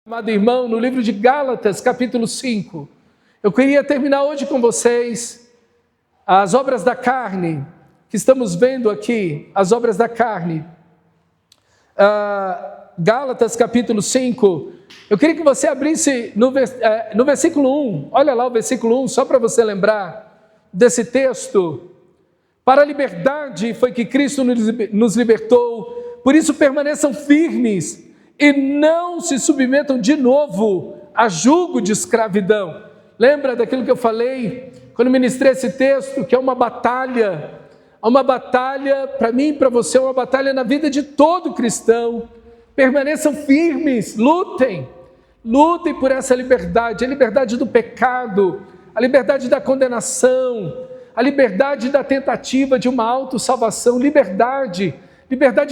Amado irmão, no livro de Gálatas, capítulo 5, eu queria terminar hoje com vocês as obras da carne, que estamos vendo aqui, as obras da carne. Gálatas, capítulo 5, eu queria que você abrisse no versículo 1, olha lá o versículo 1, só para você lembrar desse texto. Para a liberdade foi que Cristo nos libertou, por isso permaneçam firmes, e não se submetam de novo a jugo de escravidão. Lembra daquilo que eu falei quando ministrei esse texto, que é uma batalha para mim e para você, uma batalha na vida de todo cristão. Permaneçam firmes, lutem por essa liberdade, a liberdade do pecado, a liberdade da condenação, a liberdade da tentativa de uma autossalvação, liberdade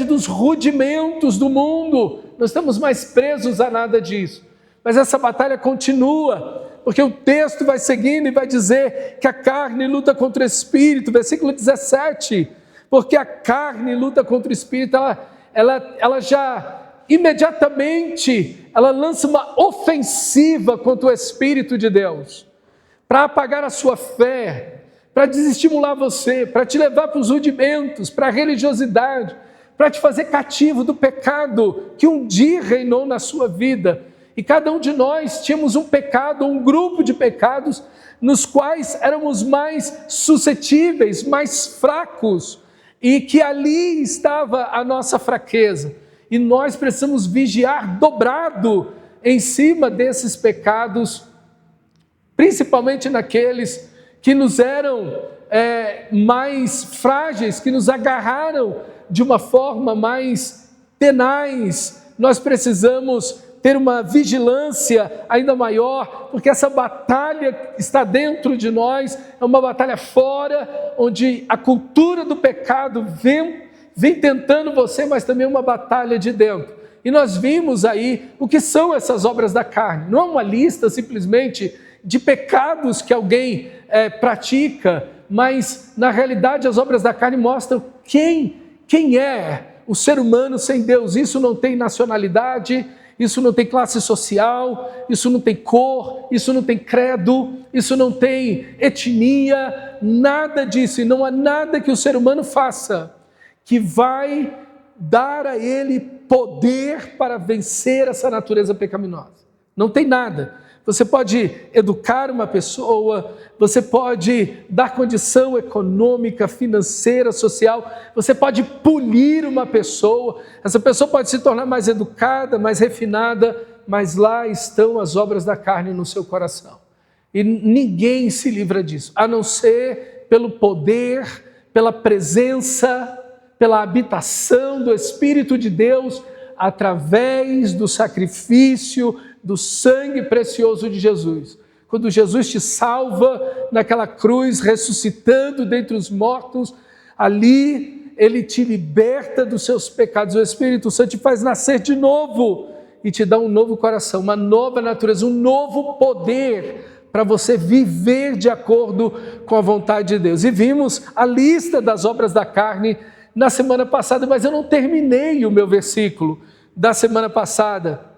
dos rudimentos do mundo. Não estamos mais presos a nada disso. Mas essa batalha continua, porque o texto vai seguindo e vai dizer que a carne luta contra o espírito, versículo 17, porque a carne luta contra o espírito, ela já imediatamente, ela lança uma ofensiva contra o Espírito de Deus, para apagar a sua fé, para desestimular você, para te levar para os rudimentos, para a religiosidade, para te fazer cativo do pecado que um dia reinou na sua vida. E cada um de nós tínhamos um pecado, um grupo de pecados, nos quais éramos mais suscetíveis, mais fracos, e que ali estava a nossa fraqueza. E nós precisamos vigiar dobrado em cima desses pecados, principalmente naqueles que nos eram mais frágeis, que nos agarraram de uma forma mais tenaz. Nós precisamos ter uma vigilância ainda maior, porque essa batalha está dentro de nós, é uma batalha fora, onde a cultura do pecado vem tentando você, mas também uma batalha de dentro. E nós vimos aí o que são essas obras da carne. Não é uma lista simplesmente de pecados que alguém pratica, mas na realidade as obras da carne mostram quem é o ser humano sem Deus. Isso não tem nacionalidade, isso não tem classe social, isso não tem cor, isso não tem credo, isso não tem etnia, nada disso. E não há nada que o ser humano faça que vai dar a ele poder para vencer essa natureza pecaminosa. Não tem nada. Você pode educar uma pessoa, você pode dar condição econômica, financeira, social, você pode polir uma pessoa, essa pessoa pode se tornar mais educada, mais refinada, mas lá estão as obras da carne no seu coração. E ninguém se livra disso, a não ser pelo poder, pela presença, pela habitação do Espírito de Deus, através do sacrifício do sangue precioso de Jesus. Quando Jesus te salva naquela cruz, ressuscitando dentre os mortos, ali Ele te liberta dos seus pecados. O Espírito Santo te faz nascer de novo e te dá um novo coração, uma nova natureza, um novo poder para você viver de acordo com a vontade de Deus. E vimos a lista das obras da carne na semana passada, mas eu não terminei o meu versículo da semana passada.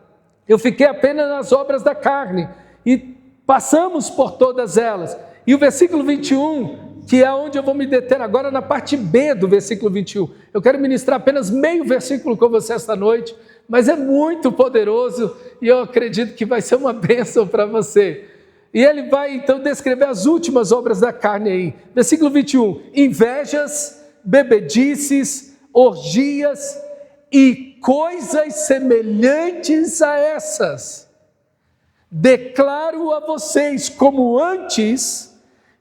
Eu fiquei apenas nas obras da carne e passamos por todas elas. E o versículo 21, que é onde eu vou me deter agora, na parte B do versículo 21. Eu quero ministrar apenas meio versículo com você esta noite, mas é muito poderoso e eu acredito que vai ser uma bênção para você. E ele vai então descrever as últimas obras da carne aí. Versículo 21, invejas, bebedices, orgias e coisas semelhantes a essas. Declaro a vocês, como antes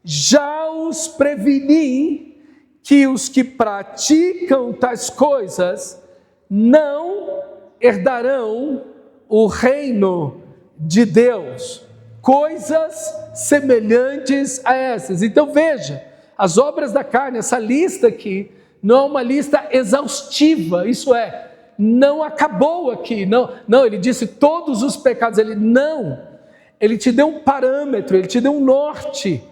já os preveni, que os que praticam tais coisas não herdarão o reino de Deus. Coisas semelhantes a essas. Então veja, as obras da carne, essa lista aqui, não é uma lista exaustiva, isso é, não acabou aqui, não, ele disse todos os pecados, ele te deu um parâmetro, ele te deu um norte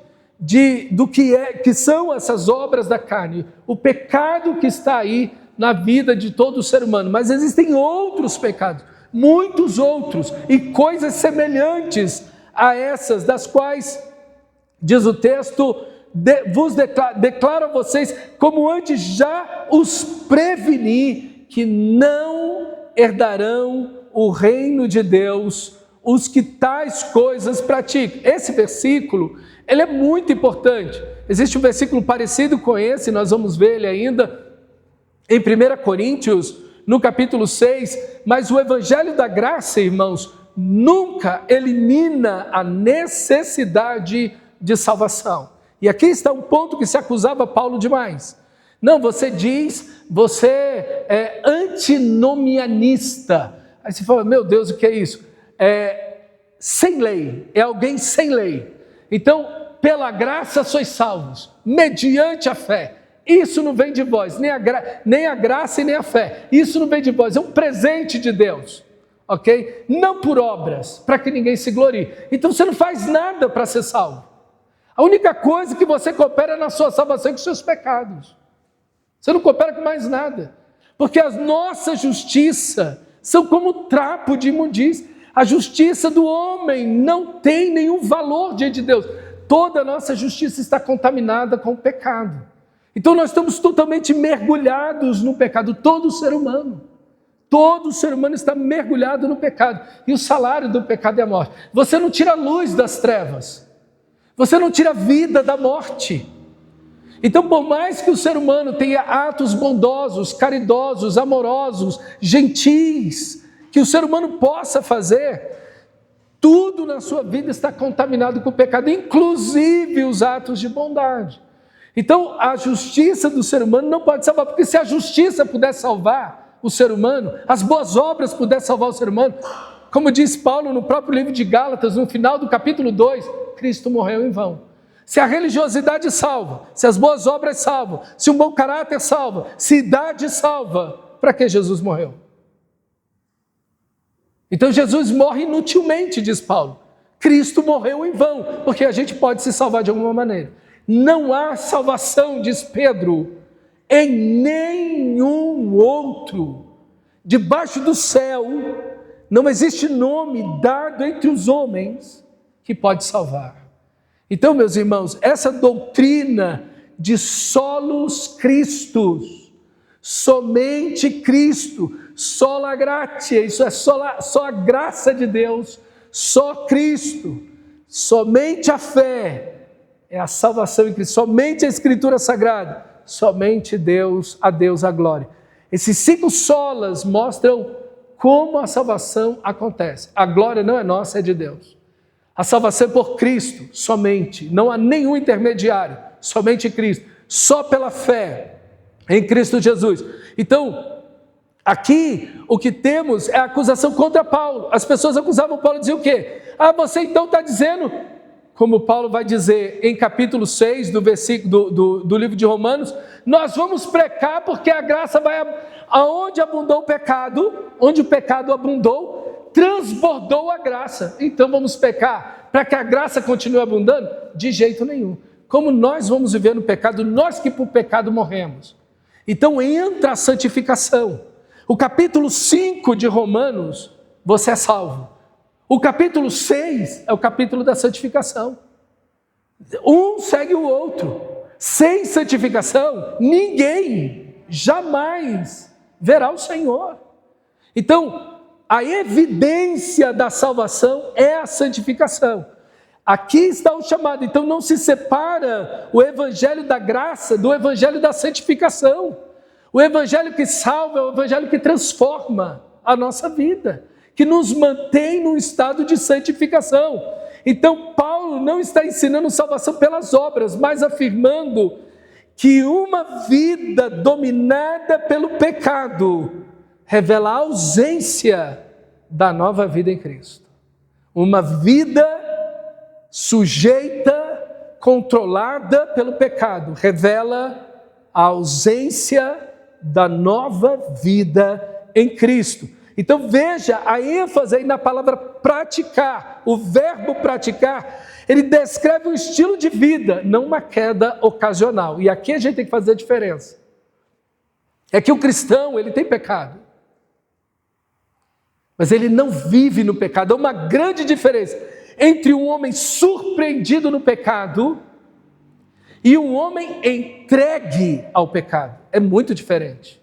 do que são essas obras da carne, o pecado que está aí na vida de todo ser humano, mas existem outros pecados, muitos outros e coisas semelhantes a essas, das quais, diz o texto, declaro a vocês, como antes já os preveni, que não herdarão o reino de Deus os que tais coisas praticam. Esse versículo, ele é muito importante. Existe um versículo parecido com esse, nós vamos ver ele ainda em 1 Coríntios, no capítulo 6, mas o evangelho da graça, irmãos, nunca elimina a necessidade de salvação. E aqui está um ponto que se acusava Paulo demais. Não, você diz, você é antinomianista. Aí você fala, meu Deus, o que é isso? Sem lei, é alguém sem lei. Então, pela graça sois salvos, mediante a fé. Isso não vem de vós, nem a graça e nem a fé. Isso não vem de vós, é um presente de Deus. Ok? Não por obras, para que ninguém se glorie. Então você não faz nada para ser salvo. A única coisa que você coopera na sua salvação é com os seus pecados. Você não coopera com mais nada. Porque a nossa justiça são como trapo de imundícia. A justiça do homem não tem nenhum valor diante de Deus. Toda a nossa justiça está contaminada com o pecado. Então nós estamos totalmente mergulhados no pecado, todo ser humano. Todo ser humano está mergulhado no pecado. E o salário do pecado é a morte. Você não tira a luz das trevas. Você não tira a vida da morte. Então, por mais que o ser humano tenha atos bondosos, caridosos, amorosos, gentis, que o ser humano possa fazer, tudo na sua vida está contaminado com o pecado, inclusive os atos de bondade. Então, a justiça do ser humano não pode salvar, porque se a justiça puder salvar o ser humano, as boas obras puder salvar o ser humano, como diz Paulo no próprio livro de Gálatas, no final do capítulo 2, Cristo morreu em vão. Se a religiosidade salva, se as boas obras salvam, se um bom caráter salva, se idade salva, para que Jesus morreu? Então Jesus morre inutilmente, diz Paulo. Cristo morreu em vão, porque a gente pode se salvar de alguma maneira. Não há salvação, diz Pedro, em nenhum outro. Debaixo do céu, não existe nome dado entre os homens que pode salvar. Então, meus irmãos, essa doutrina de solos Christus, somente Cristo, sola gratia, isso é só a graça de Deus, só Cristo, somente a fé é a salvação em Cristo, somente a Escritura Sagrada, somente Deus, a Deus a glória. Esses 5 solas mostram como a salvação acontece. A glória não é nossa, é de Deus. A salvação é por Cristo, somente. Não há nenhum intermediário, somente Cristo. Só pela fé em Cristo Jesus. Então, aqui o que temos é a acusação contra Paulo. As pessoas acusavam Paulo e diziam o quê? Ah, você então está dizendo, como Paulo vai dizer em capítulo 6 do livro de Romanos, nós vamos pecar porque a graça vai... Aonde abundou o pecado, onde o pecado abundou, transbordou a graça. Então vamos pecar para que a graça continue abundando? De jeito nenhum. Como nós vamos viver no pecado, nós que por pecado morremos. Então entra a santificação. O capítulo 5 de Romanos, você é salvo. O capítulo 6 é o capítulo da santificação. Um segue o outro. Sem santificação, ninguém jamais verá o Senhor. Então, a evidência da salvação é a santificação. Aqui está o chamado. Então não se separa o evangelho da graça do evangelho da santificação. O evangelho que salva é o evangelho que transforma a nossa vida, que nos mantém num estado de santificação. Então Paulo não está ensinando salvação pelas obras, mas afirmando que uma vida dominada pelo pecado revela a ausência da nova vida em Cristo. Uma vida sujeita, controlada pelo pecado, revela a ausência da nova vida em Cristo. Então veja a ênfase aí na palavra praticar. O verbo praticar, ele descreve um estilo de vida, não uma queda ocasional. E aqui a gente tem que fazer a diferença. É que o cristão, ele tem pecado. mas ele não vive no pecado. Há uma grande diferença entre um homem surpreendido no pecado e um homem entregue ao pecado. É muito diferente.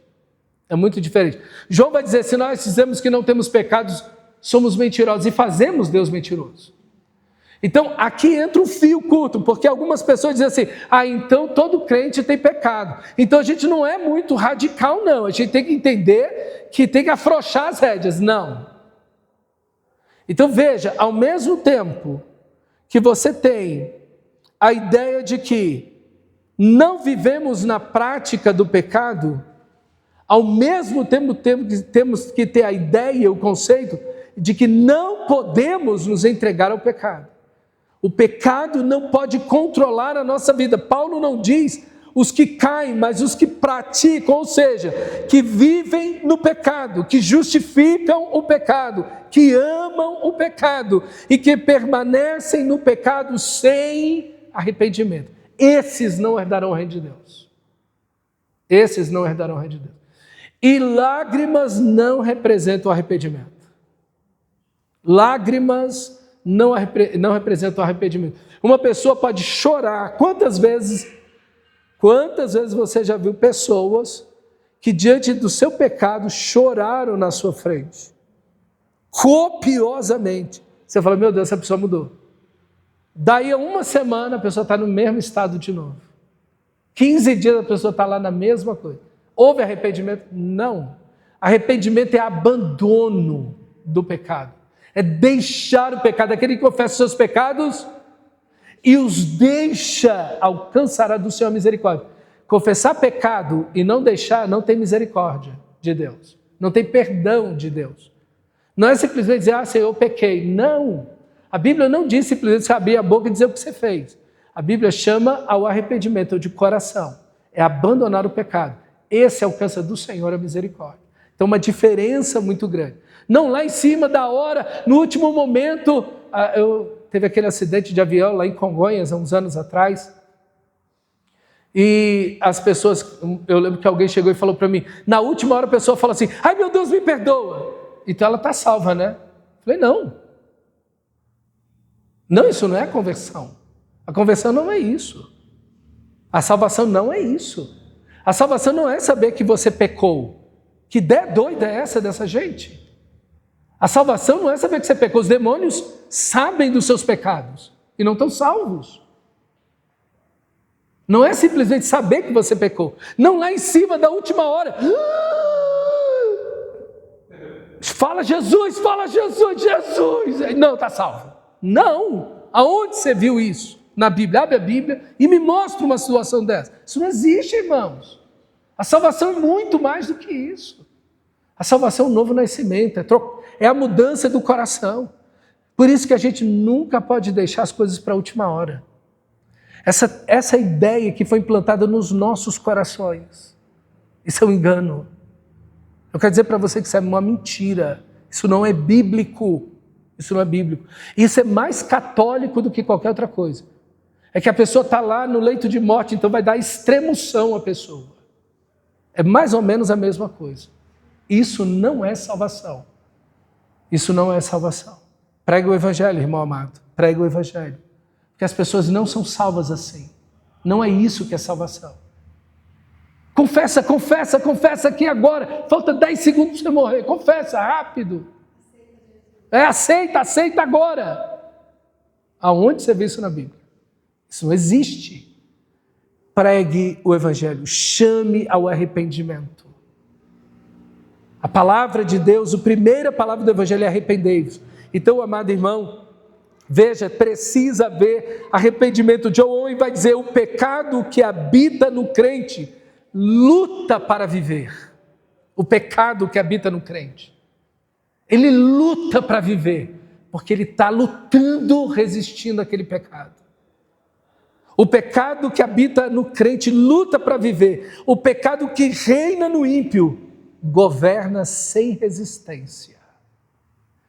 É muito diferente. João vai dizer, se nós dizemos que não temos pecados, somos mentirosos e fazemos Deus mentiroso. Então, aqui entra um fio curto, porque algumas pessoas dizem assim, então todo crente tem pecado. Então a gente não é muito radical, não. A gente tem que entender que tem que afrouxar as rédeas. Não. Então veja, ao mesmo tempo que você tem a ideia de que não vivemos na prática do pecado, ao mesmo tempo temos que ter a ideia, o conceito de que não podemos nos entregar ao pecado. O pecado não pode controlar a nossa vida. Paulo não diz os que caem, mas os que praticam, ou seja, que vivem no pecado, que justificam o pecado, que amam o pecado e que permanecem no pecado sem arrependimento. Esses não herdarão o reino de Deus. Esses não herdarão o reino de Deus. E lágrimas não representam arrependimento. Lágrimas não representam arrependimento. Uma pessoa pode chorar. Quantas vezes você já viu pessoas que diante do seu pecado choraram na sua frente? Copiosamente. Você fala, meu Deus, essa pessoa mudou. Daí a uma semana a pessoa está no mesmo estado de novo. 15 dias a pessoa está lá na mesma coisa. Houve arrependimento? Não. Arrependimento é abandono do pecado. É deixar o pecado. Aquele que confessa seus pecados e os deixa, alcançará do Senhor misericórdia. Confessar pecado e não deixar, não tem misericórdia de Deus. Não tem perdão de Deus. Não é simplesmente dizer, Senhor, eu pequei. Não. A Bíblia não diz simplesmente você abrir a boca e dizer o que você fez. A Bíblia chama ao arrependimento de coração. É abandonar o pecado. Esse alcança do Senhor a misericórdia. Então, uma diferença muito grande. Não lá em cima da hora, no último momento, teve aquele acidente de avião lá em Congonhas, há uns anos atrás, e as pessoas, eu lembro que alguém chegou e falou para mim, na última hora a pessoa fala assim, ai meu Deus, me perdoa. Então ela está salva, né? Eu falei, não. Não, isso não é a conversão. A conversão não é isso. A salvação não é isso. A salvação não é saber que você pecou. Que ideia doida é essa dessa gente? A salvação não é saber que você pecou. Os demônios sabem dos seus pecados e não estão salvos. Não é simplesmente saber que você pecou. Não lá em cima da última hora. Fala Jesus, Jesus. Não, está salvo. Não. Aonde você viu isso? Na Bíblia, abre a Bíblia e me mostra uma situação dessa. Isso não existe, irmãos. A salvação é muito mais do que isso. A salvação é um novo nascimento, é a mudança do coração. Por isso que a gente nunca pode deixar as coisas para a última hora. Essa ideia que foi implantada nos nossos corações, isso é um engano. Eu quero dizer para você que isso é uma mentira. Isso não é bíblico. Isso não é bíblico. Isso é mais católico do que qualquer outra coisa. É que a pessoa está lá no leito de morte, então vai dar extremunção à pessoa. É mais ou menos a mesma coisa. Isso não é salvação. Isso não é salvação. Prega o Evangelho, irmão amado. Prega o Evangelho. Porque as pessoas não são salvas assim. Não é isso que é salvação. Confessa aqui agora. Falta 10 segundos para você morrer. Confessa, rápido. Aceita agora. Aonde você vê isso na Bíblia? Isso não existe. Pregue o Evangelho. Chame ao arrependimento. A palavra de Deus, a primeira palavra do Evangelho é arrependei-vos. Então, amado irmão, veja, precisa haver arrependimento. John Owen vai dizer, o pecado que habita no crente luta para viver. O pecado que habita no crente. Ele luta para viver, porque ele está lutando, resistindo àquele pecado. O pecado que habita no crente luta para viver. O pecado que reina no ímpio governa sem resistência.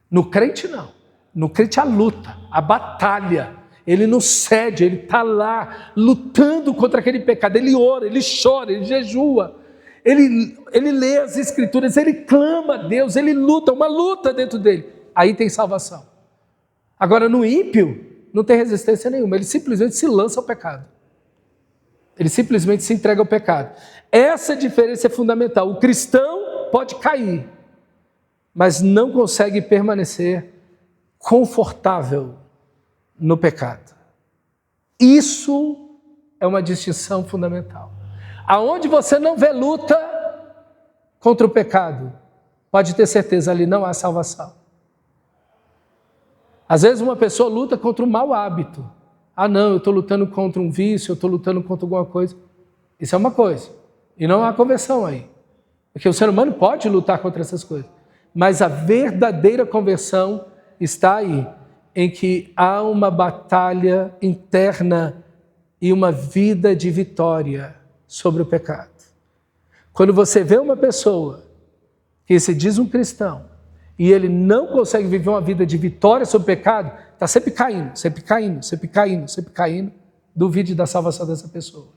No crente não. No crente a luta, a batalha. Ele não cede, ele está lá lutando contra aquele pecado. Ele ora, ele chora, ele jejua. ele lê as Escrituras, ele clama a Deus, ele luta, uma luta dentro dele. Aí tem salvação. Agora, no ímpio, não tem resistência nenhuma, ele simplesmente se lança ao pecado. Ele simplesmente se entrega ao pecado. Essa diferença é fundamental. O cristão pode cair, mas não consegue permanecer confortável no pecado. Isso é uma distinção fundamental. Aonde você não vê luta contra o pecado, pode ter certeza, ali não há salvação. Às vezes uma pessoa luta contra um mau hábito. Ah não, eu estou lutando contra um vício, eu estou lutando contra alguma coisa. Isso é uma coisa. E não há conversão aí. Porque o ser humano pode lutar contra essas coisas. Mas a verdadeira conversão está aí, em que há uma batalha interna e uma vida de vitória sobre o pecado. Quando você vê uma pessoa que se diz um cristão e ele não consegue viver uma vida de vitória sobre o pecado, está sempre caindo, sempre caindo, sempre caindo, sempre caindo, duvide da salvação dessa pessoa.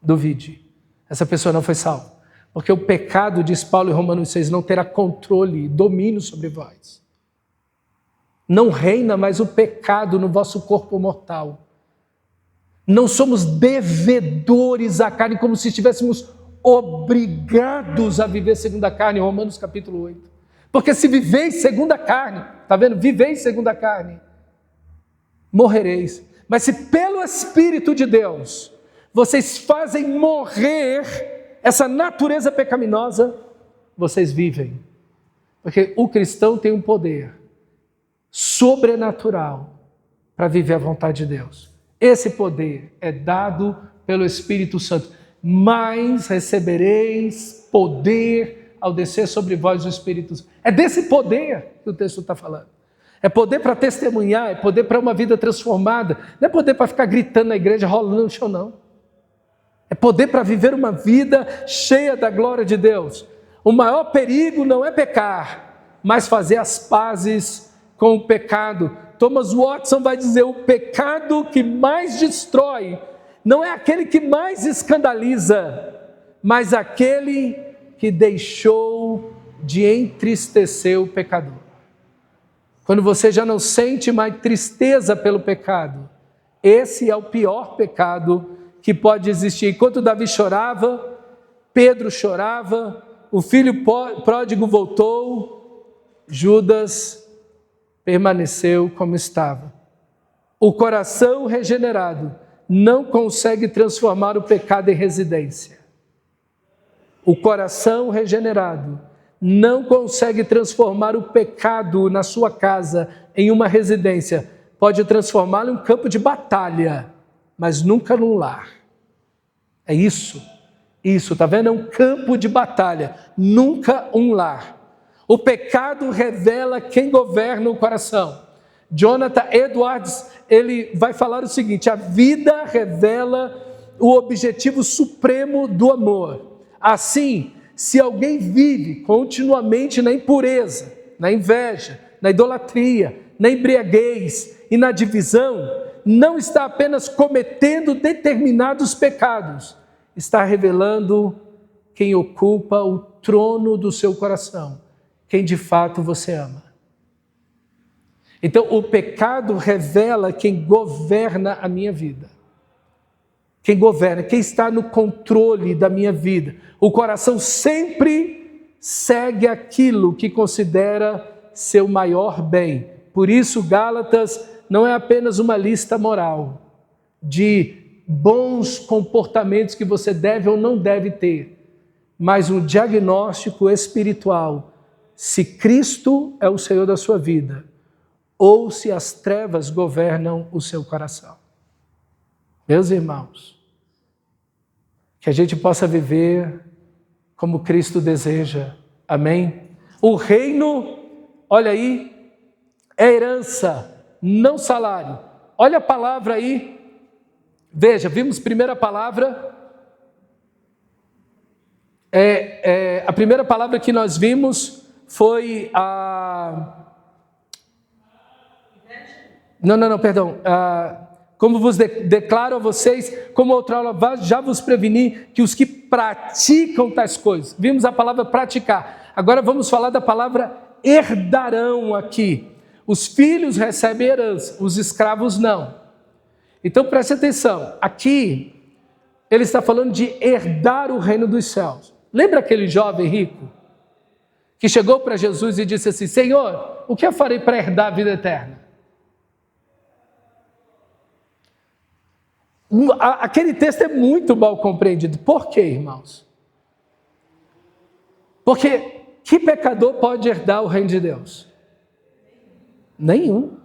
Duvide. Essa pessoa não foi salva. Porque o pecado, diz Paulo em Romanos 6, não terá controle, domínio sobre vós. Não reina mais o pecado no vosso corpo mortal. Não somos devedores à carne, como se estivéssemos obrigados a viver segundo a carne, Romanos capítulo 8. Porque se viveis segundo a carne, está vendo? Viveis segundo a carne, morrereis. Mas se pelo Espírito de Deus, vocês fazem morrer essa natureza pecaminosa, vocês vivem. Porque o cristão tem um poder sobrenatural para viver a vontade de Deus. Esse poder é dado pelo Espírito Santo. Mas recebereis poder ao descer sobre vós o Espírito Santo. É desse poder que o texto está falando. É poder para testemunhar, é poder para uma vida transformada. Não é poder para ficar gritando na igreja, rolando no chão, não. É poder para viver uma vida cheia da glória de Deus. O maior perigo não é pecar, mas fazer as pazes com o pecado. Thomas Watson vai dizer, o pecado que mais destrói não é aquele que mais escandaliza, mas aquele que deixou de entristecer o pecador. Quando você já não sente mais tristeza pelo pecado, esse é o pior pecado que pode existir. Enquanto Davi chorava, Pedro chorava, o filho pródigo voltou, Judas permaneceu como estava. O coração regenerado não consegue transformar o pecado em residência. O coração regenerado não consegue transformar o pecado na sua casa em uma residência. Pode transformá-lo em um campo de batalha, mas nunca num lar. É isso, tá vendo? É um campo de batalha, nunca um lar. O pecado revela quem governa o coração. Jonathan Edwards, ele vai falar o seguinte, a vida revela o objetivo supremo do amor. Assim, se alguém vive continuamente na impureza, na inveja, na idolatria, na embriaguez e na divisão, não está apenas cometendo determinados pecados, está revelando quem ocupa o trono do seu coração, quem de fato você ama. Então, o pecado revela quem governa a minha vida. Quem governa, quem está no controle da minha vida. O coração sempre segue aquilo que considera seu maior bem. Por isso, Gálatas não é apenas uma lista moral de bons comportamentos que você deve ou não deve ter, mas um diagnóstico espiritual. Se Cristo é o Senhor da sua vida, ou se as trevas governam o seu coração. Meus irmãos, que a gente possa viver como Cristo deseja. Amém? O reino, olha aí, é herança, não salário. Olha a palavra aí. Veja, vimos primeira palavra. A primeira palavra que nós vimos foi a... Não, perdão. Como vos declaro a vocês, como outra aula já vos preveni, que os que praticam tais coisas. Vimos a palavra praticar. Agora vamos falar da palavra herdarão aqui. Os filhos recebem herança, os escravos não. Então preste atenção, aqui ele está falando de herdar o reino dos céus. Lembra aquele jovem rico que chegou para Jesus e disse assim: Senhor, o que eu farei para herdar a vida eterna? Aquele texto é muito mal compreendido. Por quê, irmãos? Porque que pecador pode herdar o reino de Deus? Nenhum.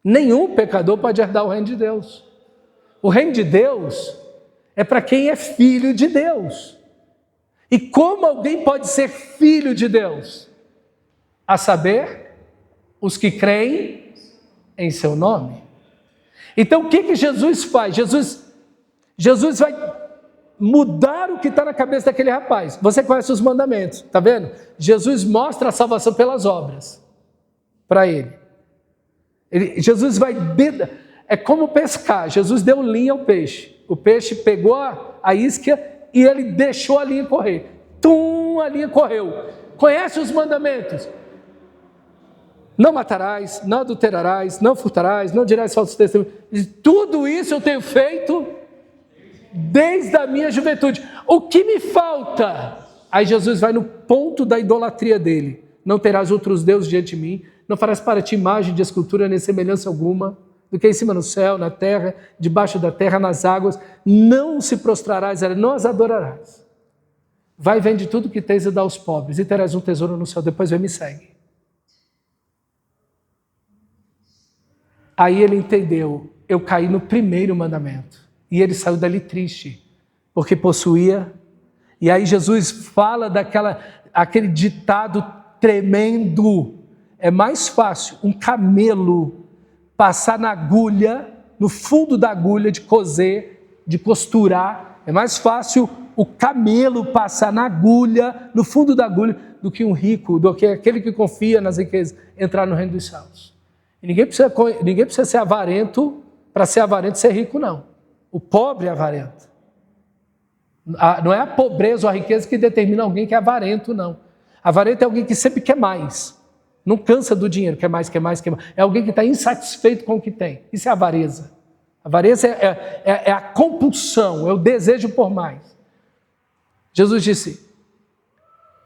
Nenhum pecador pode herdar o reino de Deus. O reino de Deus é para quem é filho de Deus. E como alguém pode ser filho de Deus? A saber, os que creem em seu nome. Então o que Jesus faz? Jesus vai mudar o que está na cabeça daquele rapaz. Você conhece os mandamentos, está vendo? Jesus mostra a salvação pelas obras para ele. Jesus vai... É como pescar. Jesus deu linha ao peixe. O peixe pegou a isca e ele deixou a linha correr. Tum, a linha correu. Conhece os mandamentos? Não matarás, não adulterarás, não furtarás, não dirás falsos testemunhos. Tudo isso eu tenho feito desde a minha juventude. O que me falta? Aí Jesus vai no ponto da idolatria dele. Não terás outros deuses diante de mim, não farás para ti imagem de escultura nem semelhança alguma, do que em cima no céu, na terra, debaixo da terra, nas águas. Não se prostrarás, não as adorarás. Vai, vende tudo que tens e dá aos pobres, e terás um tesouro no céu, depois vem e me segue. Aí ele entendeu, eu caí no primeiro mandamento. E ele saiu dali triste, porque possuía. E aí Jesus fala aquele ditado tremendo. É mais fácil um camelo passar na agulha, no fundo da agulha de coser, de costurar. É mais fácil o camelo passar na agulha, no fundo da agulha, do que um rico, do que aquele que confia nas riquezas, entrar no reino dos céus. E ninguém precisa ser avarento para ser avarento e ser rico, não. O pobre é avarento. Não é a pobreza ou a riqueza que determina alguém que é avarento, não. Avarento é alguém que sempre quer mais. Não cansa do dinheiro, quer mais, quer mais, quer mais. É alguém que está insatisfeito com o que tem. Isso é avareza. Avareza é a compulsão, é o desejo por mais. Jesus disse,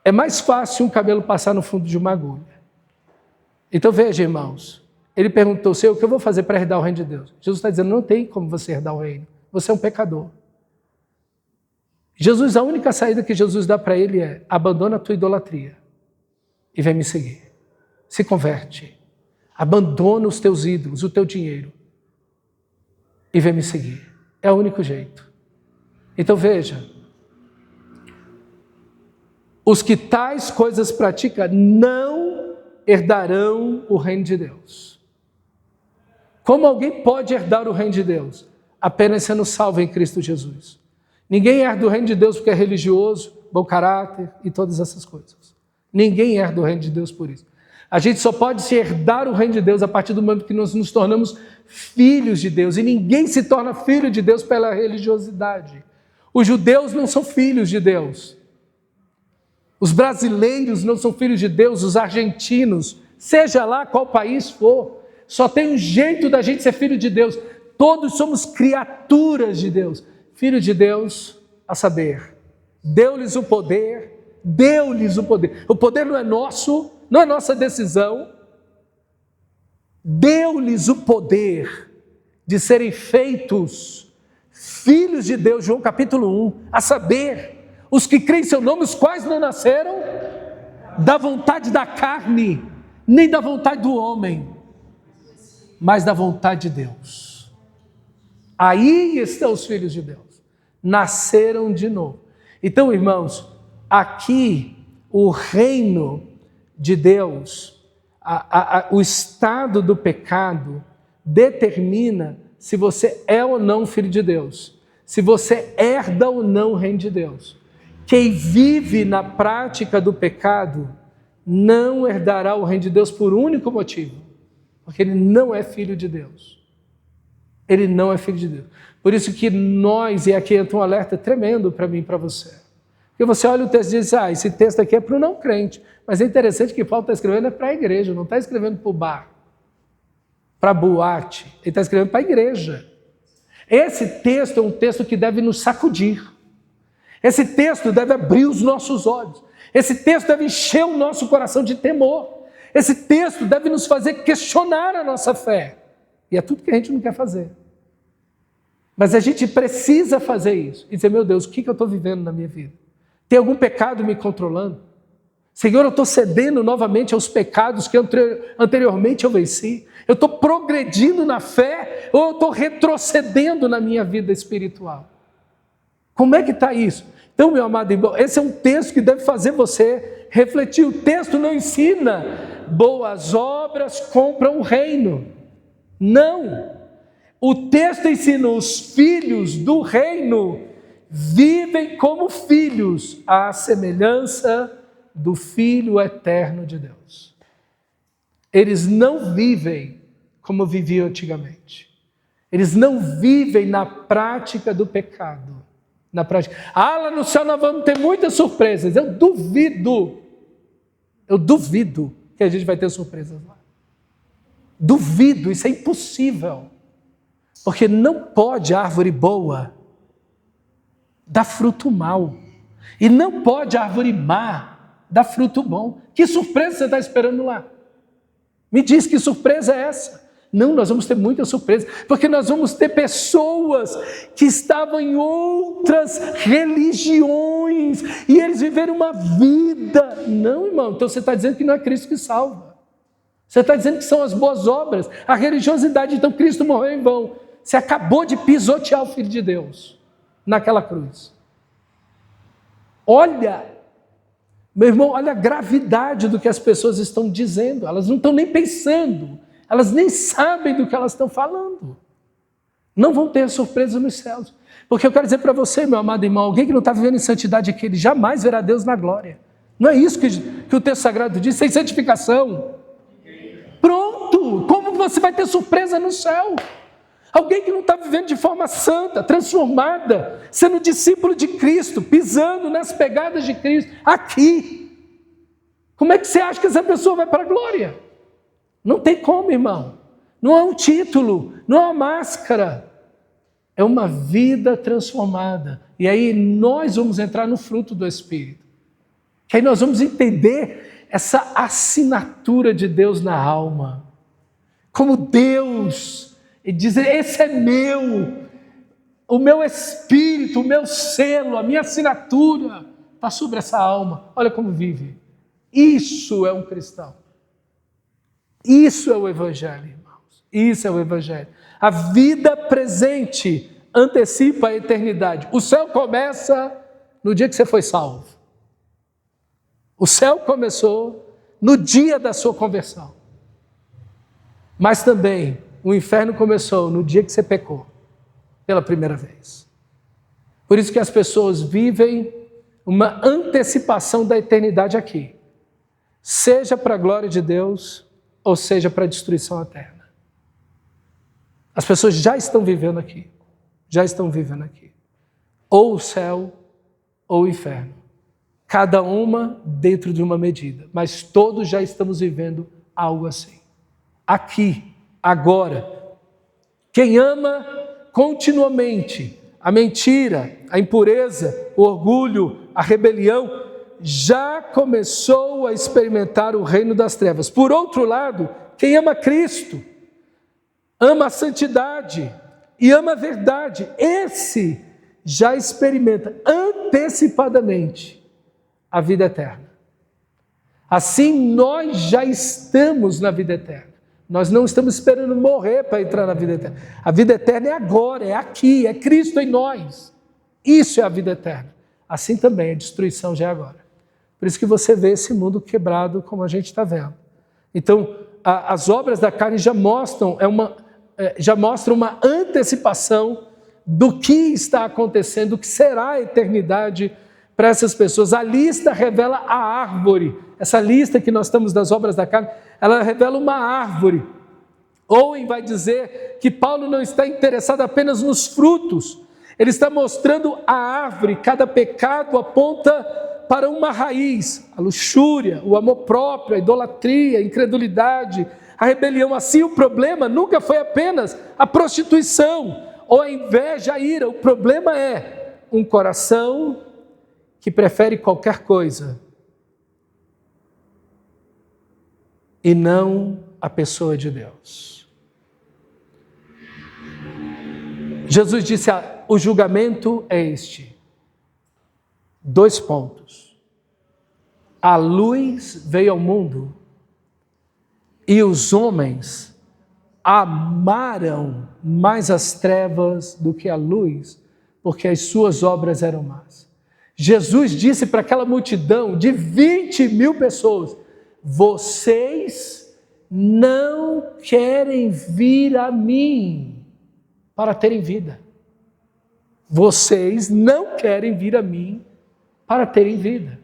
é mais fácil um camelo passar no fundo de uma agulha. Então veja, irmãos, ele perguntou, Senhor, o que eu vou fazer para herdar o reino de Deus? Jesus está dizendo, não tem como você herdar o reino. Você é um pecador. Jesus, a única saída que Jesus dá para ele é, abandona a tua idolatria e vem me seguir. Se converte. Abandona os teus ídolos, o teu dinheiro e vem me seguir. É o único jeito. Então veja, os que tais coisas praticam não herdarão o reino de Deus. Como alguém pode herdar o reino de Deus? Apenas sendo salvo em Cristo Jesus. Ninguém herda o reino de Deus porque é religioso, bom caráter e todas essas coisas. Ninguém herda o reino de Deus por isso. A gente só pode se herdar o reino de Deus a partir do momento que nós nos tornamos filhos de Deus. E ninguém se torna filho de Deus pela religiosidade. Os judeus não são filhos de Deus. Os brasileiros não são filhos de Deus, os argentinos, seja lá qual país for, só tem um jeito da gente ser filho de Deus. Todos somos criaturas de Deus. Filho de Deus, a saber, deu-lhes o poder, deu-lhes o poder. O poder não é nosso, não é nossa decisão. Deu-lhes o poder de serem feitos filhos de Deus, João capítulo 1, a saber, os que creem em seu nome, os quais não nasceram da vontade da carne, nem da vontade do homem, mas da vontade de Deus. Aí estão os filhos de Deus. Nasceram de novo. Então, irmãos, aqui o reino de Deus, o estado do pecado, determina se você é ou não filho de Deus, se você herda ou não o reino de Deus. Quem vive na prática do pecado não herdará o reino de Deus por um único motivo, porque ele não é filho de Deus. Ele não é filho de Deus. Por isso que nós, e aqui entra um alerta tremendo para mim e para você. Porque você olha o texto e diz, esse texto aqui é para o não crente. Mas é interessante que Paulo está escrevendo para a igreja, não está escrevendo para o bar, para a boate. Ele está escrevendo para a igreja. Esse texto é um texto que deve nos sacudir. Esse texto deve abrir os nossos olhos. Esse texto deve encher o nosso coração de temor. Esse texto deve nos fazer questionar a nossa fé. E é tudo que a gente não quer fazer. Mas a gente precisa fazer isso. E dizer, meu Deus, o que eu estou vivendo na minha vida? Tem algum pecado me controlando? Senhor, eu estou cedendo novamente aos pecados que anteriormente eu venci? Eu estou progredindo na fé ou eu estou retrocedendo na minha vida espiritual? Como é que está isso? Então, meu amado irmão, esse é um texto que deve fazer você refletir. O texto não ensina boas obras compram o reino. Não. O texto ensina os filhos do reino vivem como filhos à semelhança do Filho eterno de Deus. Eles não vivem como viviam antigamente. Eles não vivem na prática do pecado. Na prática. Lá no céu nós vamos ter muitas surpresas. Eu duvido que a gente vai ter surpresas lá. Duvido, isso é impossível. Porque não pode árvore boa dar fruto mau. E não pode árvore má dar fruto bom. Que surpresa você está esperando lá? Me diz que surpresa é essa? Não, nós vamos ter muita surpresa, porque nós vamos ter pessoas que estavam em outras religiões e eles viveram uma vida. Não, irmão, então você está dizendo que não é Cristo que salva. Você está dizendo que são as boas obras, a religiosidade. Então Cristo morreu em vão. Você acabou de pisotear o Filho de Deus naquela cruz. Olha, meu irmão, olha a gravidade do que as pessoas estão dizendo. Elas não estão nem pensando. Elas nem sabem do que elas estão falando. Não vão ter surpresa nos céus. Porque eu quero dizer para você, meu amado irmão, alguém que não está vivendo em santidade aqui, ele jamais verá Deus na glória. Não é isso que o texto sagrado diz, sem santificação. Pronto! Como você vai ter surpresa no céu? Alguém que não está vivendo de forma santa, transformada, sendo discípulo de Cristo, pisando nas pegadas de Cristo, aqui. Como é que você acha que essa pessoa vai para a glória? Não tem como, irmão. Não é um título, não é uma máscara. É uma vida transformada. E aí nós vamos entrar no fruto do Espírito. Que aí nós vamos entender essa assinatura de Deus na alma. Como Deus... E dizer, esse é meu, o meu espírito, o meu selo, a minha assinatura está sobre essa alma. Olha como vive. Isso é um cristão. Isso é o Evangelho, irmãos. Isso é o Evangelho. A vida presente antecipa a eternidade. O céu começa no dia que você foi salvo. O céu começou no dia da sua conversão. Mas também... o inferno começou no dia que você pecou, pela primeira vez. Por isso que as pessoas vivem uma antecipação da eternidade aqui. Seja para a glória de Deus, ou seja para a destruição eterna. As pessoas já estão vivendo aqui. Já estão vivendo aqui. Ou o céu, ou o inferno. Cada uma dentro de uma medida. Mas todos já estamos vivendo algo assim. Aqui. Agora, quem ama continuamente a mentira, a impureza, o orgulho, a rebelião, já começou a experimentar o reino das trevas. Por outro lado, quem ama Cristo, ama a santidade e ama a verdade, esse já experimenta antecipadamente a vida eterna. Assim, nós já estamos na vida eterna. Nós não estamos esperando morrer para entrar na vida eterna. A vida eterna é agora, é aqui, é Cristo em nós. Isso é a vida eterna. Assim também a destruição já é agora. Por isso que você vê esse mundo quebrado como a gente está vendo. Então, as obras da carne já mostram uma antecipação do que está acontecendo, do que será a eternidade para essas pessoas. A lista revela a árvore. Essa lista que nós estamos das obras da carne, ela revela uma árvore. Owen vai dizer que Paulo não está interessado apenas nos frutos, ele está mostrando a árvore. Cada pecado aponta para uma raiz: a luxúria, o amor próprio, a idolatria, a incredulidade, a rebelião. Assim, o problema nunca foi apenas a prostituição ou a inveja, a ira. O problema é um coração que prefere qualquer coisa e não a pessoa de Deus. Jesus disse: o julgamento é este. 2 pontos. A luz veio ao mundo e os homens amaram mais as trevas do que a luz, porque as suas obras eram más. Jesus disse para aquela multidão de 20.000 pessoas: vocês não querem vir a mim para terem vida. Vocês não querem vir a mim para terem vida.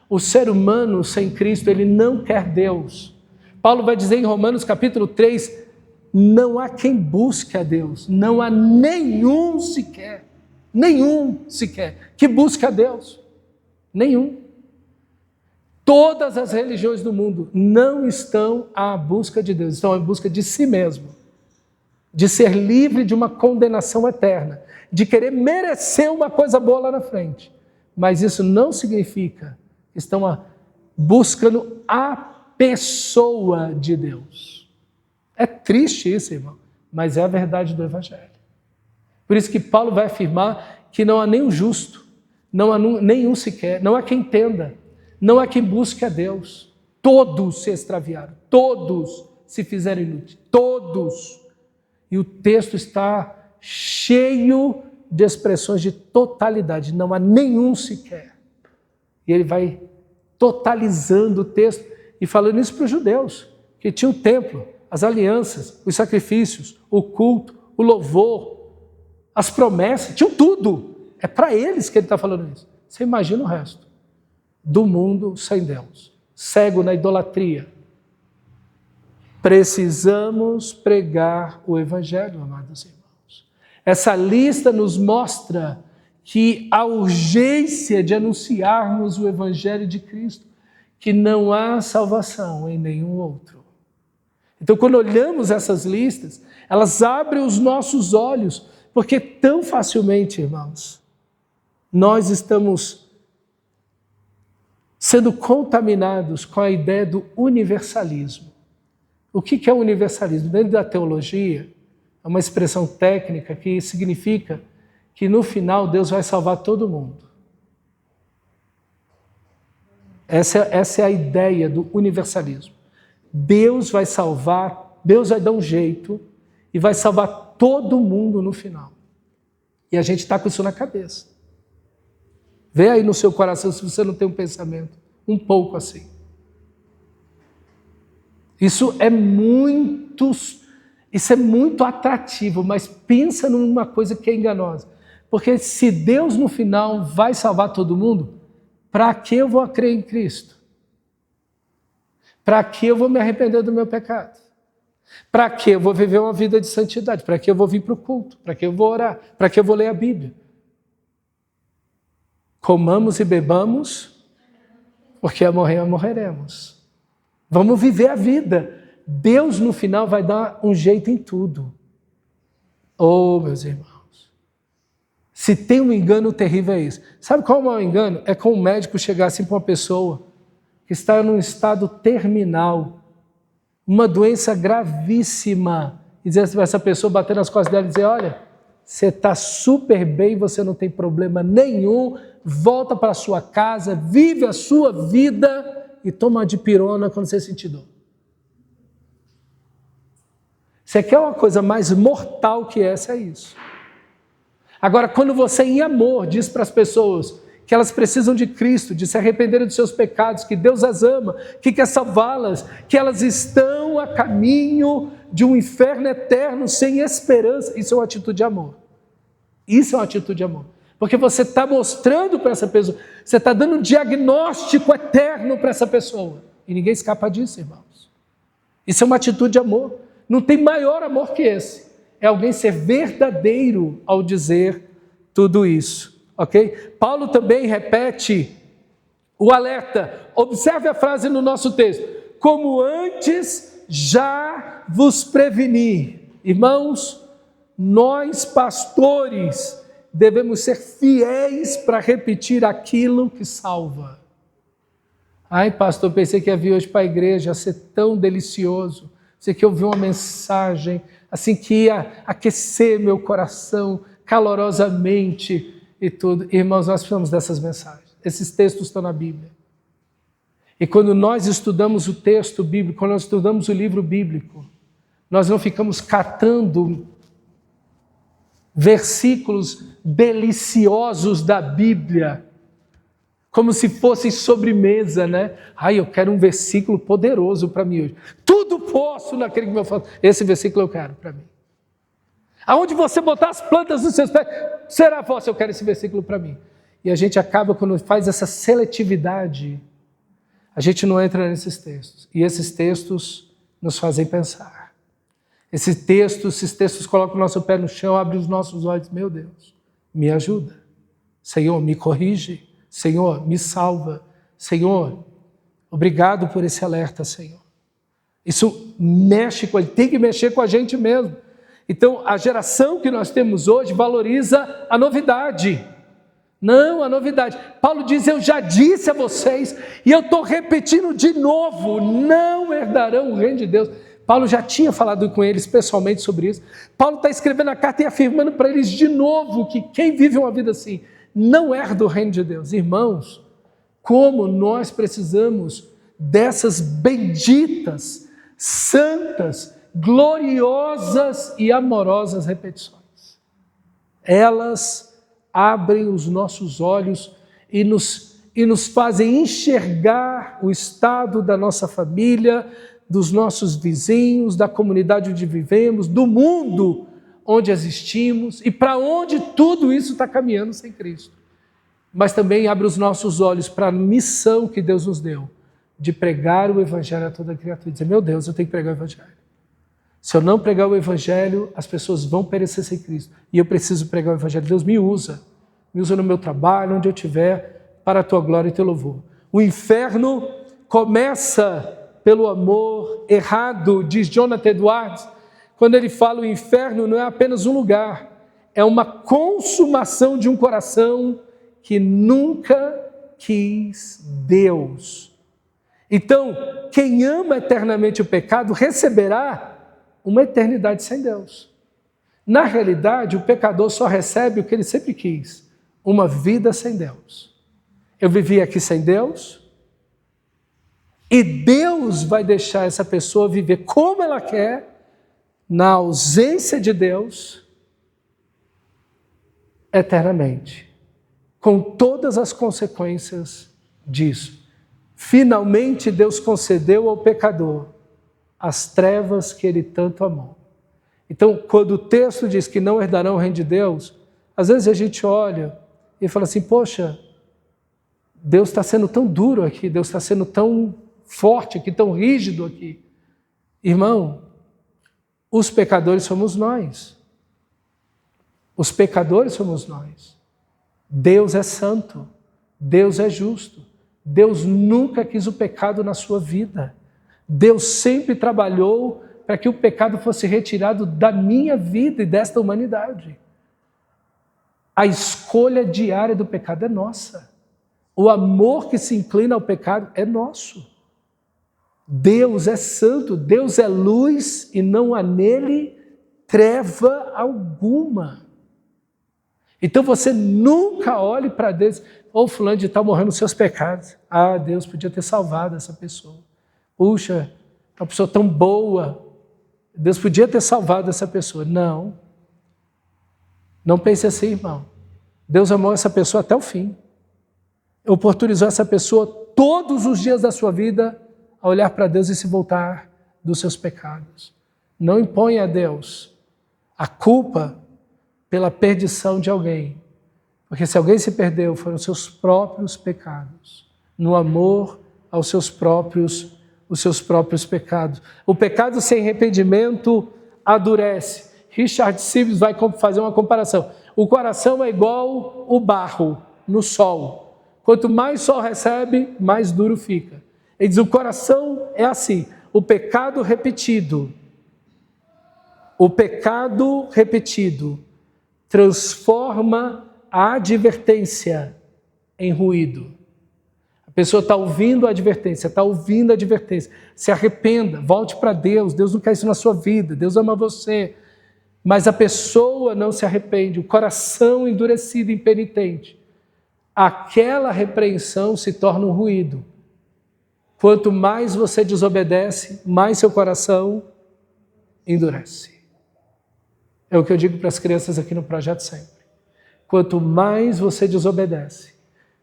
O ser humano sem Cristo, ele não quer Deus. Paulo vai dizer em Romanos capítulo 3, não há quem busque a Deus, não há nenhum sequer que busque a Deus. Nenhum. Todas as religiões do mundo não estão à busca de Deus, estão à busca de si mesmo, de ser livre de uma condenação eterna, de querer merecer uma coisa boa lá na frente. Mas isso não significa que estão buscando a pessoa de Deus. É triste isso, irmão, mas é a verdade do Evangelho. Por isso que Paulo vai afirmar que não há nenhum justo, não há nenhum sequer, não há quem entenda, não há quem busque a Deus. Todos se extraviaram, todos se fizeram inúteis, todos. E o texto está cheio de expressões de totalidade, não há nenhum sequer. E ele vai totalizando o texto e falando isso para os judeus, que tinham o templo, as alianças, os sacrifícios, o culto, o louvor, as promessas, tinham tudo. É para eles que ele está falando isso. Você imagina o resto do mundo sem Deus, cego na idolatria. Precisamos pregar o Evangelho, amados irmãos. Essa lista nos mostra que a urgência de anunciarmos o Evangelho de Cristo, que não há salvação em nenhum outro. Então, quando olhamos essas listas, elas abrem os nossos olhos, porque tão facilmente, irmãos, nós estamos sendo contaminados com a ideia do universalismo. O que é o universalismo? Dentro da teologia, é uma expressão técnica que significa que no final Deus vai salvar todo mundo. Essa é a ideia do universalismo. Deus vai salvar, Deus vai dar um jeito e vai salvar todo mundo no final. E a gente está com isso na cabeça. Vê aí no seu coração se você não tem um pensamento um pouco assim. Isso é muito atrativo, mas pensa numa coisa que é enganosa. Porque se Deus no final vai salvar todo mundo, para que eu vou crer em Cristo? Para que eu vou me arrepender do meu pecado? Para que eu vou viver uma vida de santidade? Para que eu vou vir para o culto? Para que eu vou orar? Para que eu vou ler a Bíblia? Comamos e bebamos, porque amanhã morreremos. Vamos viver a vida. Deus no final vai dar um jeito em tudo. Oh, meus irmãos, se tem um engano terrível é isso. Sabe qual é o maior engano? É com o médico chegar assim para uma pessoa que está num estado terminal, uma doença gravíssima, e dizer para essa pessoa, bater nas costas dela e dizer: olha, você está super bem, você não tem problema nenhum, volta para a sua casa, vive a sua vida e toma uma dipirona quando você sentir dor. Você quer uma coisa mais mortal que essa? É isso. Agora, quando você em amor diz para as pessoas que elas precisam de Cristo, de se arrependerem dos seus pecados, que Deus as ama, que quer salvá-las, que elas estão a caminho de um inferno eterno sem esperança, isso é uma atitude de amor. Isso é uma atitude de amor. Porque você está mostrando para essa pessoa, você está dando um diagnóstico eterno para essa pessoa. E ninguém escapa disso, irmãos. Isso é uma atitude de amor. Não tem maior amor que esse. É alguém ser verdadeiro ao dizer tudo isso, ok? Paulo também repete o alerta. Observe a frase no nosso texto. Como antes já vos preveni. Irmãos, nós pastores devemos ser fiéis para repetir aquilo que salva. Ai, pastor, pensei que ia vir hoje para a igreja, ia ser tão delicioso. Pensei que eu ouvi uma mensagem assim que ia aquecer meu coração calorosamente e tudo. Irmãos, nós precisamos dessas mensagens. Esses textos estão na Bíblia. E quando nós estudamos o texto bíblico, quando nós estudamos o livro bíblico, nós não ficamos catando versículos deliciosos da Bíblia, como se fossem sobremesa, né? Ai, eu quero um versículo poderoso para mim hoje. Tudo posso naquele que me fala. Esse versículo eu quero para mim. Aonde você botar as plantas dos seus pés, será vossa, eu quero esse versículo para mim. E a gente acaba, quando faz essa seletividade, a gente não entra nesses textos. E esses textos nos fazem pensar. Esses textos colocam o nosso pé no chão, abrem os nossos olhos. Meu Deus, me ajuda. Senhor, me corrige. Senhor, me salva. Senhor, obrigado por esse alerta, Senhor. Isso mexe com ele, tem que mexer com a gente mesmo. Então, a geração que nós temos hoje valoriza a novidade. Não, a novidade. Paulo diz, eu já disse a vocês, e eu estou repetindo de novo, não herdarão o reino de Deus. Paulo já tinha falado com eles pessoalmente sobre isso. Paulo está escrevendo a carta e afirmando para eles de novo que quem vive uma vida assim não herda o reino de Deus. Irmãos, como nós precisamos dessas benditas, santas, gloriosas e amorosas repetições. Elas abrem os nossos olhos e nos fazem enxergar o estado da nossa família, dos nossos vizinhos, da comunidade onde vivemos, do mundo onde existimos e para onde tudo isso está caminhando sem Cristo. Mas também abre os nossos olhos para a missão que Deus nos deu, de pregar o Evangelho a toda criatura. E dizer, meu Deus, eu tenho que pregar o Evangelho. Se eu não pregar o Evangelho, as pessoas vão perecer sem Cristo. E eu preciso pregar o Evangelho. Deus me usa no meu trabalho, onde eu estiver, para a tua glória e teu louvor. O inferno começa pelo amor errado, diz Jonathan Edwards. Quando ele fala o inferno não é apenas um lugar, é uma consumação de um coração que nunca quis Deus. Então, quem ama eternamente o pecado receberá uma eternidade sem Deus. Na realidade, o pecador só recebe o que ele sempre quis, uma vida sem Deus. Eu vivi aqui sem Deus, e Deus vai deixar essa pessoa viver como ela quer, na ausência de Deus, eternamente, com todas as consequências disso. Finalmente, Deus concedeu ao pecador as trevas que ele tanto amou. Então, quando o texto diz que não herdarão o reino de Deus, às vezes a gente olha e fala assim, poxa, Deus está sendo tão duro aqui, Deus está sendo tão forte aqui, tão rígido aqui. Irmão, os pecadores somos nós. Os pecadores somos nós. Deus é santo, Deus é justo. Deus nunca quis o pecado na sua vida. Deus sempre trabalhou para que o pecado fosse retirado da minha vida e desta humanidade. A escolha diária do pecado é nossa. O amor que se inclina ao pecado é nosso. Deus é santo, Deus é luz e não há nele treva alguma. Então você nunca olhe para Deus, ou fulano de tal morrendo nos seus pecados. Ah, Deus podia ter salvado essa pessoa. Puxa, uma pessoa tão boa, Deus podia ter salvado essa pessoa. Não. Não pense assim, irmão. Deus amou essa pessoa até o fim. Oportunizou essa pessoa todos os dias da sua vida a olhar para Deus e se voltar dos seus pecados. Não imponha a Deus a culpa pela perdição de alguém. Porque se alguém se perdeu, foram seus próprios pecados, no amor aos seus próprios os seus próprios pecados. O pecado sem arrependimento adurece. Richard Sibbes vai fazer uma comparação. O coração é igual o barro no sol. Quanto mais sol recebe, mais duro fica. Ele diz, o coração é assim, o pecado repetido transforma a advertência em ruído. A pessoa está ouvindo a advertência, se arrependa, volte para Deus, Deus não quer isso na sua vida, Deus ama você, mas a pessoa não se arrepende, o coração endurecido, impenitente, aquela repreensão se torna um ruído. Quanto mais você desobedece, mais seu coração endurece. É o que eu digo para as crianças aqui no Projeto Sempre. Quanto mais você desobedece,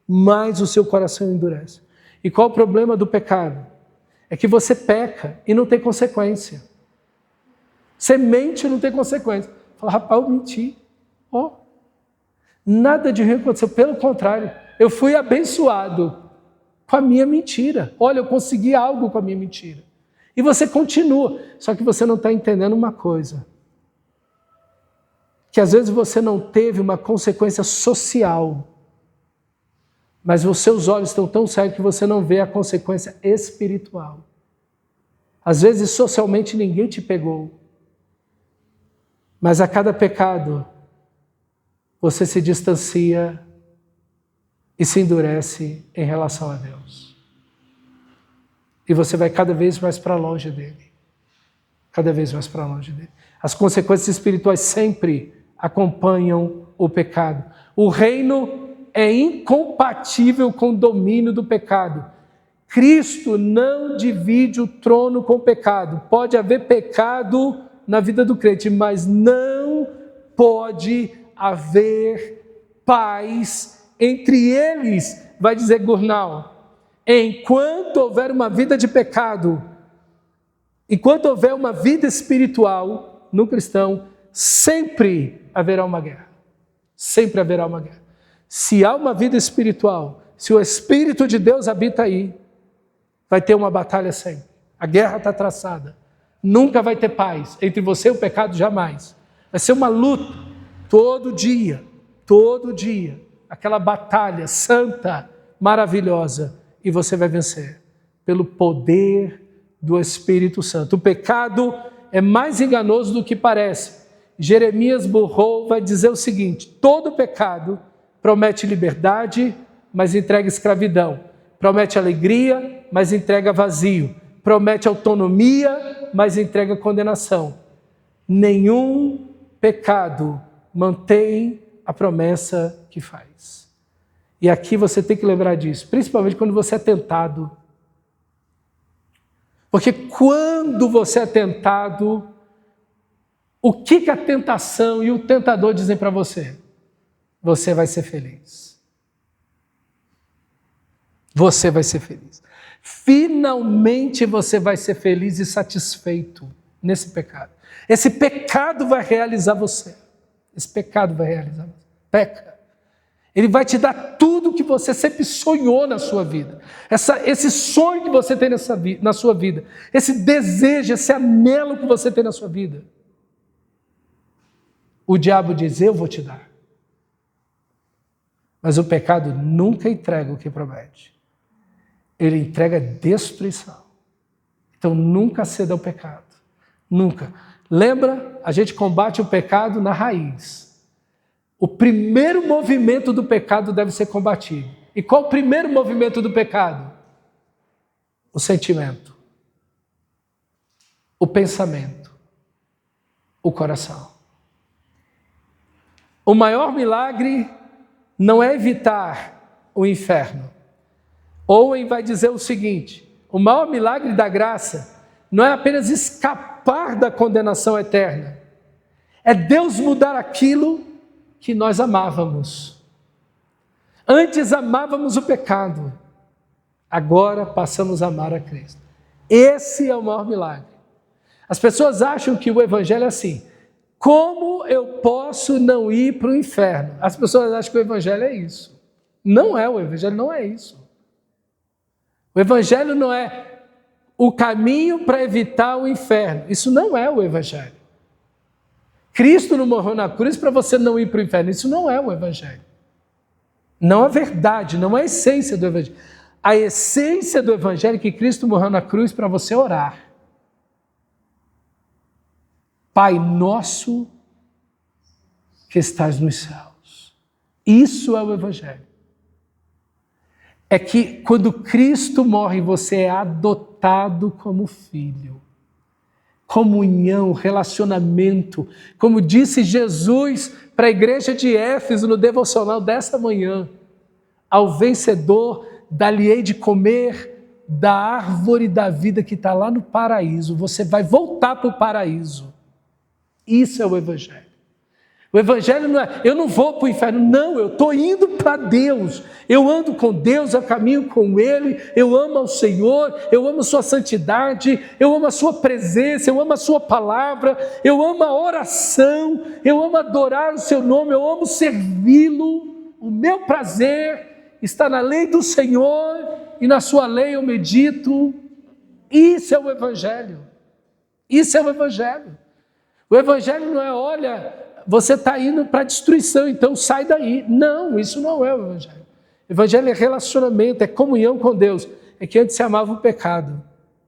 mais o seu coração endurece. E qual o problema do pecado? É que você peca e não tem consequência. Você mente e não tem consequência. Fala, rapaz, eu menti. Nada de ruim aconteceu. Pelo contrário, eu fui abençoado com a minha mentira. Olha, eu consegui algo com a minha mentira. E você continua. Só que você não está entendendo uma coisa. Que às vezes você não teve uma consequência social. Mas os seus olhos estão tão cegos que você não vê a consequência espiritual. Às vezes, socialmente, ninguém te pegou. Mas a cada pecado, você se distancia e se endurece em relação a Deus. E você vai cada vez mais para longe dele. Cada vez mais para longe dele. As consequências espirituais sempre acompanham o pecado. O reino é incompatível com o domínio do pecado. Cristo não divide o trono com o pecado. Pode haver pecado na vida do crente, mas não pode haver paz entre eles, vai dizer Gurnall. Enquanto houver uma vida de pecado, enquanto houver uma vida espiritual no cristão, sempre haverá uma guerra. Sempre haverá uma guerra. Se há uma vida espiritual, se o Espírito de Deus habita aí, vai ter uma batalha sempre. A guerra está traçada. Nunca vai ter paz entre você e o pecado, jamais. Vai ser uma luta, todo dia, aquela batalha santa, maravilhosa, e você vai vencer, pelo poder do Espírito Santo. O pecado é mais enganoso do que parece. Jeremias Burrow vai dizer o seguinte, todo pecado promete liberdade, mas entrega escravidão. Promete alegria, mas entrega vazio. Promete autonomia, mas entrega condenação. Nenhum pecado mantém a promessa que faz. E aqui você tem que lembrar disso, principalmente quando você é tentado. Porque quando você é tentado, o que a tentação e o tentador dizem para você? Você vai ser feliz. Você vai ser feliz. Finalmente você vai ser feliz e satisfeito nesse pecado. Esse pecado vai realizar você. Esse pecado vai realizar você. Peca. Ele vai te dar tudo que você sempre sonhou na sua vida. Esse sonho que você tem na sua vida. Esse desejo, esse anelo que você tem na sua vida. O diabo diz, eu vou te dar. Mas o pecado nunca entrega o que promete. Ele entrega destruição. Então nunca ceda ao pecado. Nunca. Lembra? A gente combate o pecado na raiz. O primeiro movimento do pecado deve ser combatido. E qual o primeiro movimento do pecado? O sentimento. O pensamento. O coração. O maior milagre não é evitar o inferno. Owen vai dizer o seguinte, o maior milagre da graça não é apenas escapar da condenação eterna, é Deus mudar aquilo que nós amávamos. Antes amávamos o pecado, agora passamos a amar a Cristo. Esse é o maior milagre. As pessoas acham que o evangelho é assim, como eu posso não ir para o inferno? As pessoas acham que o evangelho é isso. Não é, o evangelho não é isso. O evangelho não é o caminho para evitar o inferno. Isso não é o Evangelho. Cristo não morreu na cruz para você não ir para o inferno. Isso não é o Evangelho. Não é verdade, não é a essência do Evangelho. A essência do Evangelho é que Cristo morreu na cruz para você orar. Pai nosso que estás nos céus. Isso é o Evangelho. É que quando Cristo morre, você é adotado como filho. Comunhão, relacionamento. Como disse Jesus para a igreja de Éfeso no devocional dessa manhã. Ao vencedor, dar-lhe-ei de comer da árvore da vida que está lá no paraíso. Você vai voltar para o paraíso. Isso é o Evangelho. O Evangelho não é, eu não vou para o inferno, não, eu estou indo para Deus. Eu ando com Deus, eu caminho com Ele, eu amo ao Senhor, eu amo a sua santidade, eu amo a sua presença, eu amo a sua palavra, eu amo a oração, eu amo adorar o seu nome, eu amo servi-lo. O meu prazer está na lei do Senhor e na sua lei eu medito. Isso é o Evangelho. Isso é o Evangelho. O Evangelho não é, olha, você está indo para a destruição, então sai daí. Não, isso não é o Evangelho. O Evangelho é relacionamento, é comunhão com Deus. É que antes você amava o pecado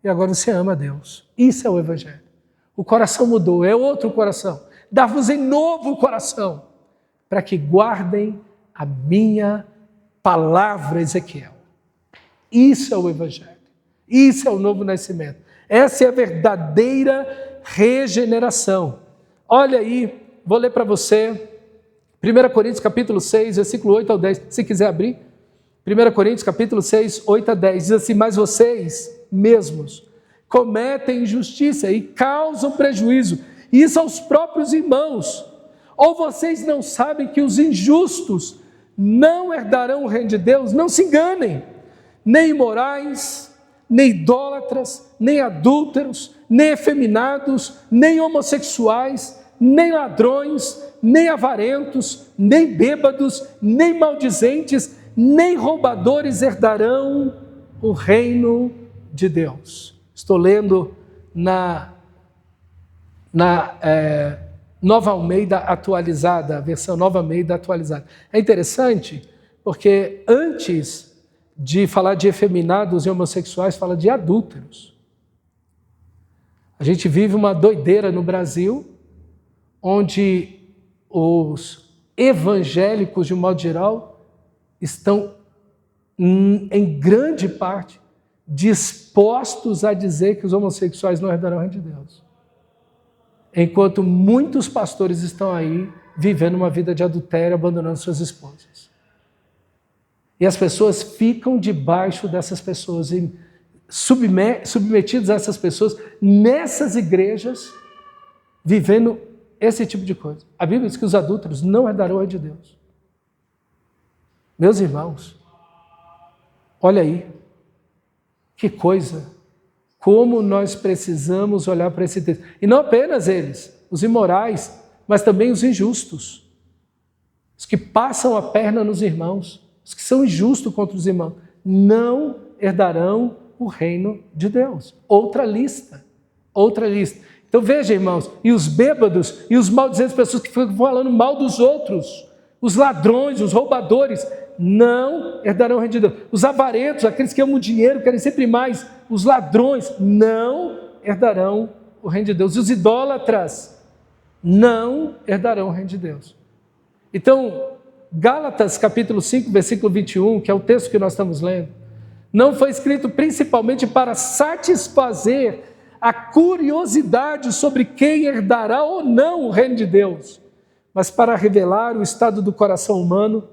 e agora você ama a Deus. Isso é o Evangelho. O coração mudou, é outro coração. Dá-vos em novo coração, para que guardem a minha palavra, Ezequiel. Isso é o Evangelho. Isso é o novo nascimento. Essa é a verdadeira regeneração. Olha aí, vou ler para você, 1 Coríntios capítulo 6, versículo 8 ao 10, se quiser abrir. 1 Coríntios capítulo 6, 8 a 10, diz assim: mas vocês mesmos cometem injustiça e causam prejuízo, isso aos próprios irmãos. Ou vocês não sabem que os injustos não herdarão o reino de Deus? Não se enganem, nem imorais, nem idólatras, nem adúlteros, nem efeminados, nem homossexuais, nem ladrões, nem avarentos, nem bêbados, nem maldizentes, nem roubadores herdarão o reino de Deus. Estou lendo na Nova Almeida atualizada, a versão Nova Almeida atualizada. É interessante porque antes de falar de efeminados e homossexuais, fala de adúlteros. A gente vive uma doideira no Brasil, onde os evangélicos, de um modo geral, estão, em grande parte, dispostos a dizer que os homossexuais não herdarão o reino de Deus. Enquanto muitos pastores estão aí vivendo uma vida de adultério, abandonando suas esposas. E as pessoas ficam debaixo dessas pessoas, submetidos a essas pessoas, nessas igrejas, vivendo esse tipo de coisa. A Bíblia diz que os adúlteros não herdarão o reino de Deus. Meus irmãos, olha aí, que coisa, como nós precisamos olhar para esse texto. E não apenas eles, os imorais, mas também os injustos, os que passam a perna nos irmãos, os que são injustos contra os irmãos, não herdarão o reino de Deus. Outra lista. Então veja, irmãos, e os bêbados e os maldizentes, pessoas que ficam falando mal dos outros, os ladrões, os roubadores, não herdarão o reino de Deus. Os avarentos, aqueles que amam o dinheiro, querem sempre mais, os ladrões, não herdarão o reino de Deus. E os idólatras não herdarão o reino de Deus. Então, Gálatas capítulo 5, versículo 21, que é o texto que nós estamos lendo, não foi escrito principalmente para satisfazer a curiosidade sobre quem herdará ou não o reino de Deus, mas para revelar o estado do coração humano.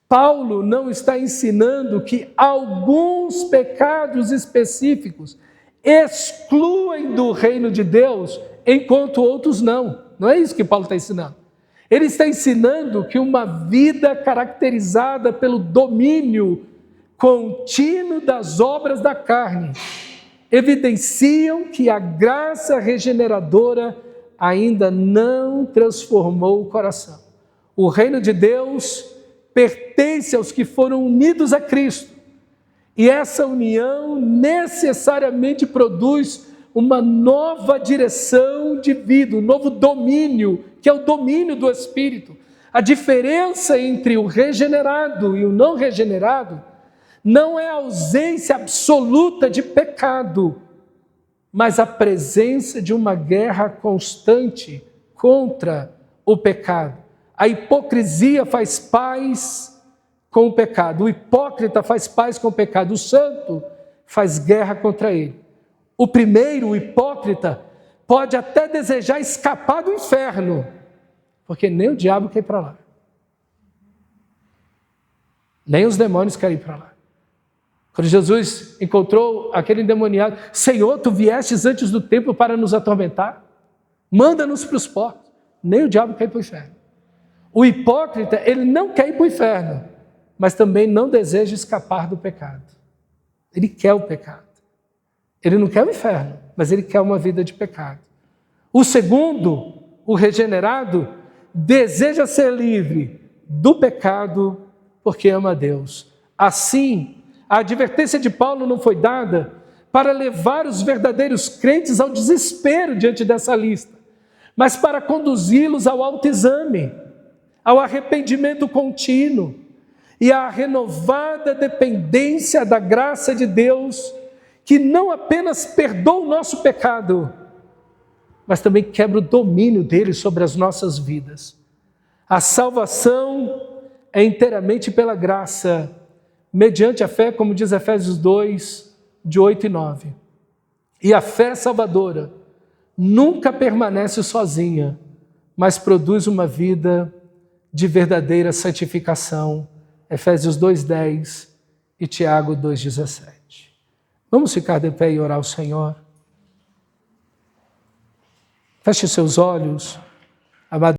Paulo não está ensinando que alguns pecados específicos excluem do reino de Deus, enquanto outros não. Não é isso que Paulo está ensinando. Ele está ensinando que uma vida caracterizada pelo domínio contínuo das obras da carne evidenciam que a graça regeneradora ainda não transformou o coração. O reino de Deus pertence aos que foram unidos a Cristo E essa união necessariamente produz uma nova direção de vida, um novo domínio, que é o domínio do Espírito. A diferença entre o regenerado e o não regenerado não é a ausência absoluta de pecado, mas a presença de uma guerra constante contra o pecado. A hipocrisia faz paz com o pecado, o hipócrita faz paz com o pecado, o santo faz guerra contra ele. O primeiro, o hipócrita, pode até desejar escapar do inferno, porque nem o diabo quer ir para lá. Nem os demônios querem ir para lá. Quando Jesus encontrou aquele endemoniado, Senhor, tu viestes antes do tempo para nos atormentar? Manda-nos para os porcos. Nem o diabo quer ir para o inferno. O hipócrita, ele não quer ir para o inferno, mas também não deseja escapar do pecado. Ele quer o pecado. Ele não quer o inferno, mas ele quer uma vida de pecado. O segundo, o regenerado, deseja ser livre do pecado porque ama a Deus. Assim, a advertência de Paulo não foi dada para levar os verdadeiros crentes ao desespero diante dessa lista, mas para conduzi-los ao autoexame, ao arrependimento contínuo e à renovada dependência da graça de Deus, que não apenas perdoa o nosso pecado, mas também quebra o domínio dele sobre as nossas vidas. A salvação é inteiramente pela graça, mediante a fé, como diz Efésios 2, de 8 e 9. E a fé salvadora nunca permanece sozinha, mas produz uma vida de verdadeira santificação. Efésios 2:10 e Tiago 2:17. Vamos ficar de pé e orar ao Senhor? Feche seus olhos, amado.